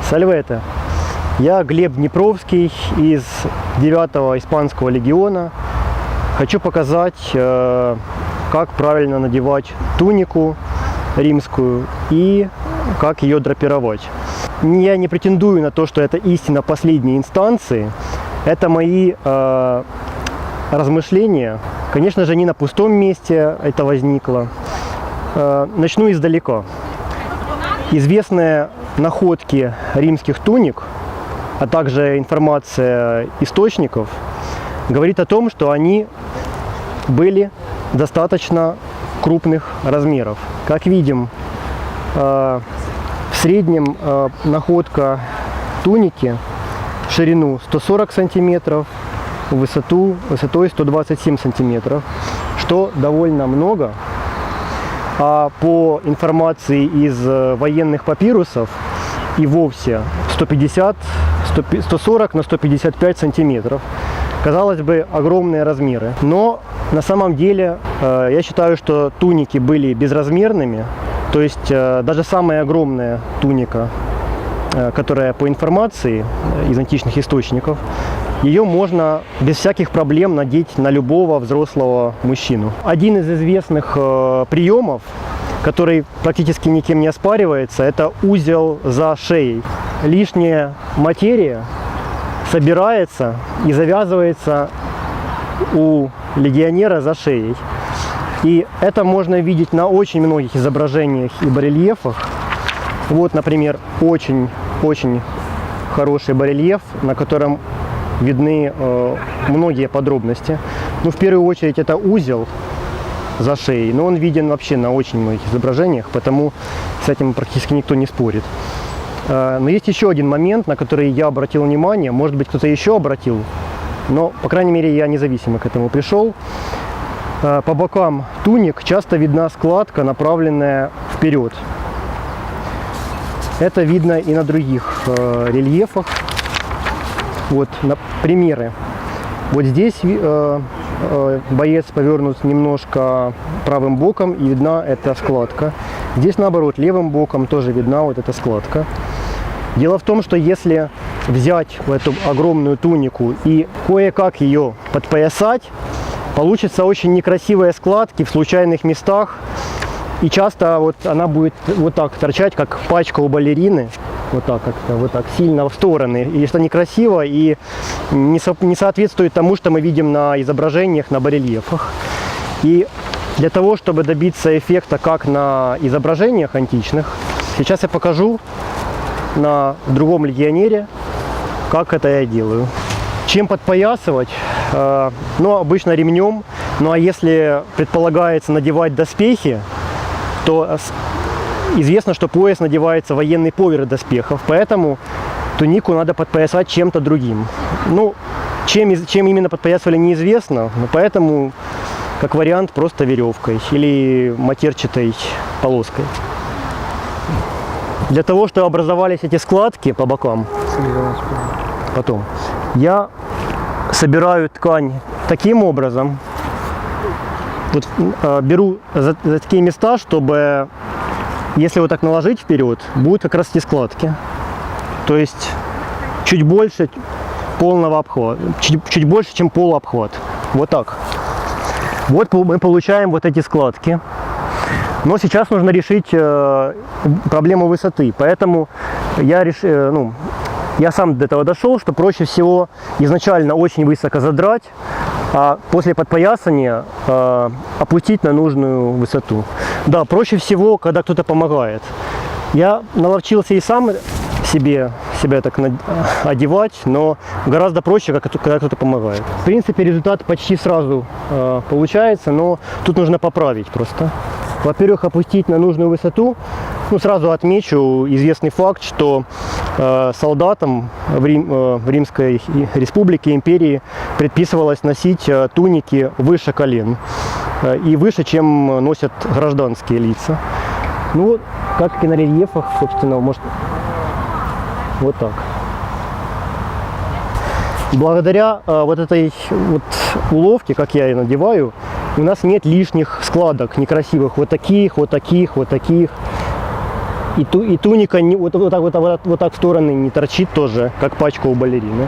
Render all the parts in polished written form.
Сальвете. Я Глеб Днепровский из 9-го испанского легиона. Хочу показать, как правильно надевать тунику римскую и как ее драпировать. Я не претендую на то, что это истина последней инстанции. Это мои размышления. Конечно же, не на пустом месте это возникло. Начну издалека. Известные находки римских туник, а также информация источников, говорит о том, что они были достаточно крупных размеров. Как видим, в среднем находка туники в ширину 140 сантиметров, высотой 127 сантиметров, что довольно много. А по информации из военных папирусов и вовсе 140 на 155 сантиметров. Казалось бы, огромные размеры. Но на самом деле я считаю, что туники были безразмерными. То есть даже самая огромная туника, которая по информации из античных источников, ее можно без всяких проблем надеть на любого взрослого мужчину. Один из известных приемов, который практически никем не оспаривается, это узел за шеей. Лишняя материя собирается и завязывается у легионера за шеей. И это можно видеть на очень многих изображениях и барельефах. Вот, например, очень хороший барельеф, на котором видны многие подробности. Ну, в первую очередь, это узел за шеей, но он виден вообще на очень многих изображениях, потому с этим практически никто не спорит. Но есть еще один момент, на который я обратил внимание, может быть, кто-то еще обратил, но, по крайней мере, я независимо к этому пришел. По бокам туник часто видна складка, направленная вперед. Это видно и на других рельефах. Вот примеры. Вот здесь боец повернут немножко правым боком, и видна эта складка. Здесь, наоборот, левым боком тоже видна вот эта складка. Дело в том, что если взять эту огромную тунику и кое-как ее подпоясать, получится очень некрасивые складки в случайных местах. И часто вот она будет вот так торчать, как пачка у балерины. Вот так как-то, вот так сильно в стороны. И это некрасиво и не соответствует тому, что мы видим на изображениях, на барельефах. И для того, чтобы добиться эффекта, как на изображениях античных, сейчас я покажу на другом легионере, как это я делаю. Чем подпоясывать? Ну, обычно ремнем. Ну, а если предполагается надевать доспехи, то известно, что пояс надевается военный поверх доспехов, поэтому тунику надо подпоясать чем-то другим. Ну, чем именно подпоясывали, неизвестно, но поэтому, как вариант, просто веревкой или матерчатой полоской. Для того, чтобы образовались эти складки по бокам, потом, я собираю ткань таким образом, вот, беру за такие места, чтобы, если вот так наложить вперед, будут как раз эти складки. То есть чуть больше полного обхвата, чуть больше, чем полуобхват. Вот так. Вот мы получаем вот эти складки. Но сейчас нужно решить проблему высоты. Поэтому я сам до этого дошел, что проще всего изначально очень высоко задрать, а после подпоясания опустить на нужную высоту. Да, проще всего, когда кто-то помогает. Я наловчился и сам себя так одевать, но гораздо проще, когда кто-то помогает. В принципе, результат почти сразу получается, но тут нужно поправить просто. Во-первых, опустить на нужную высоту. Ну, сразу отмечу известный факт, что солдатам в Римской Республике, империи предписывалось носить туники выше колен и выше, чем носят гражданские лица. Ну, как и на рельефах, собственно, может вот так. Благодаря вот этой вот уловке, как я ее надеваю, у нас нет лишних складок некрасивых, вот таких, вот таких, вот таких. И туника вот так в стороны не торчит тоже, как пачка у балерины.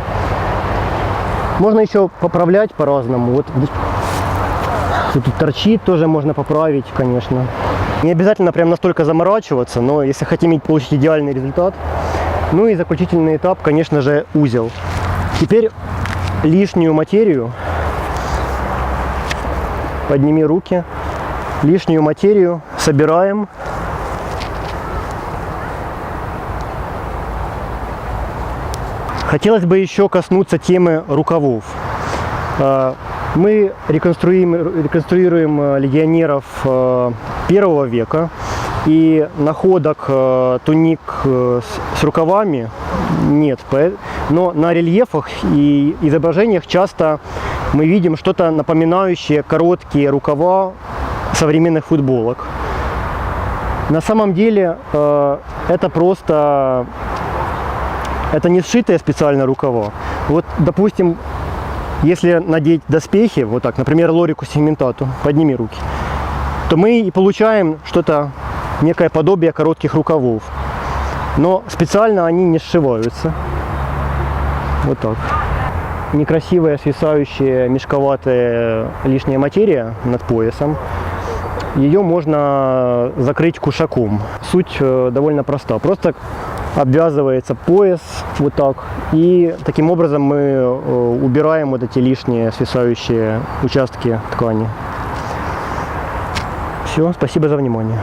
Можно еще поправлять по-разному. Вот тут торчит, тоже можно поправить, конечно. Не обязательно прям настолько заморачиваться, но если хотим получить идеальный результат. Ну и заключительный этап, конечно же, узел. Теперь лишнюю материю, подними руки, лишнюю материю собираем. Хотелось бы еще коснуться темы рукавов. Мы реконструируем легионеров 1 века, и находок туник с рукавами нет. Но на рельефах и изображениях часто мы видим что-то напоминающее короткие рукава современных футболок. На самом деле это просто... Это не сшитые специально рукава. Вот, допустим, если надеть доспехи, вот так, например, Лорику Сегментату, подними руки, то мы и получаем что-то, некое подобие коротких рукавов. Но специально они не сшиваются. Вот так. Некрасивая, свисающая, мешковатая лишняя материя над поясом. Ее можно закрыть кушаком. Суть довольно проста. Просто обвязывается пояс вот так, и таким образом мы убираем вот эти лишние свисающие участки ткани. Все, спасибо за внимание.